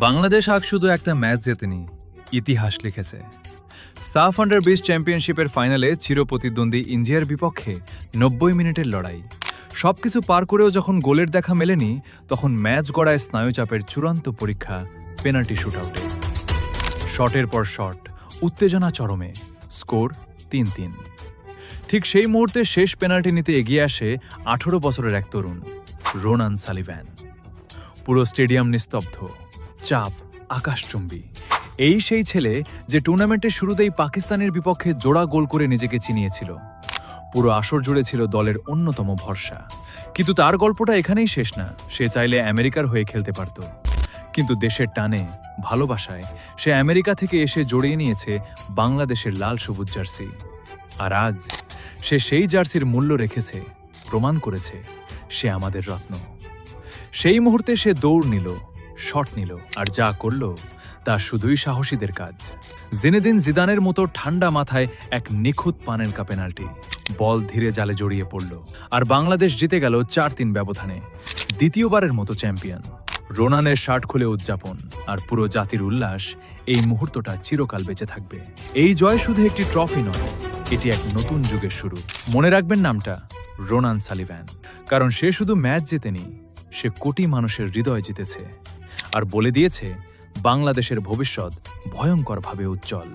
বাংলাদেশ আজ শুধু একটা ম্যাচ জেতেনি, ইতিহাস লিখেছে। সাফ আন্ডার-20 চ্যাম্পিয়নশিপের ফাইনালে চিরপ্রতিদ্বন্দ্বী ইন্ডিয়ার বিপক্ষে 90 মিনিটের লড়াই। সবকিছু পার করেও যখন গোলের দেখা মেলেনি, তখন ম্যাচ গড়ায় স্নায়ুচাপের চূড়ান্ত পরীক্ষা পেনাল্টি শুটআউটে। শটের পর শট, উত্তেজনা চরমে, স্কোর 3-3। ঠিক সেই মুহূর্তে শেষ পেনাল্টি নিতে এগিয়ে আসে 18 বছরের এক তরুণ, রোনান সালিভান। পুরো স্টেডিয়াম নিস্তব্ধ, চাপ আকাশচুম্বী। এই সেই ছেলে যে টুর্নামেন্টের শুরুতেই পাকিস্তানের বিপক্ষে জোড়া গোল করে নিজেকে চিনিয়েছিল। পুরো আসর জুড়ে ছিল দলের অন্যতম ভরসা। কিন্তু তার গল্পটা এখানেই শেষ না। সে চাইলে আমেরিকার হয়ে খেলতে পারত, কিন্তু দেশের টানে, ভালোবাসায় সে আমেরিকা থেকে এসে জড়িয়ে নিয়েছে বাংলাদেশের লাল সবুজ জার্সি। আর আজ সে সেই জার্সির মূল্য রেখেছে, প্রমাণ করেছে সে আমাদের রত্ন। সেই মুহূর্তে সে দৌড় নিল, শট নিল, আর যা করল তা শুধুই সাহসীদের কাজ। জিনেদিন জিদানের মতো ঠান্ডা মাথায় এক নিখুঁত পানেলকা পেনাল্টি। বল ধীরে জালে জড়িয়ে পড়ল, আর বাংলাদেশ জিতে গেল 4-3 ব্যবধানে। দ্বিতীয়বারের মতো চ্যাম্পিয়ন। রোনানের শার্ট খুলে উদযাপন, আর পুরো জাতির উল্লাস। এই মুহূর্তটা চিরকাল বেঁচে থাকবে। এই জয় শুধু একটি ট্রফি নয়, এটি এক নতুন যুগের শুরু। মনে রাখবেন নামটা, রোনান সালিভান। কারণ সে শুধু ম্যাচ জেতেনি, সে কোটি মানুষের হৃদয় জিতেছে, আর বলে দিয়েছে বাংলাদেশের ভবিষ্যৎ ভয়ঙ্করভাবে উজ্জ্বল।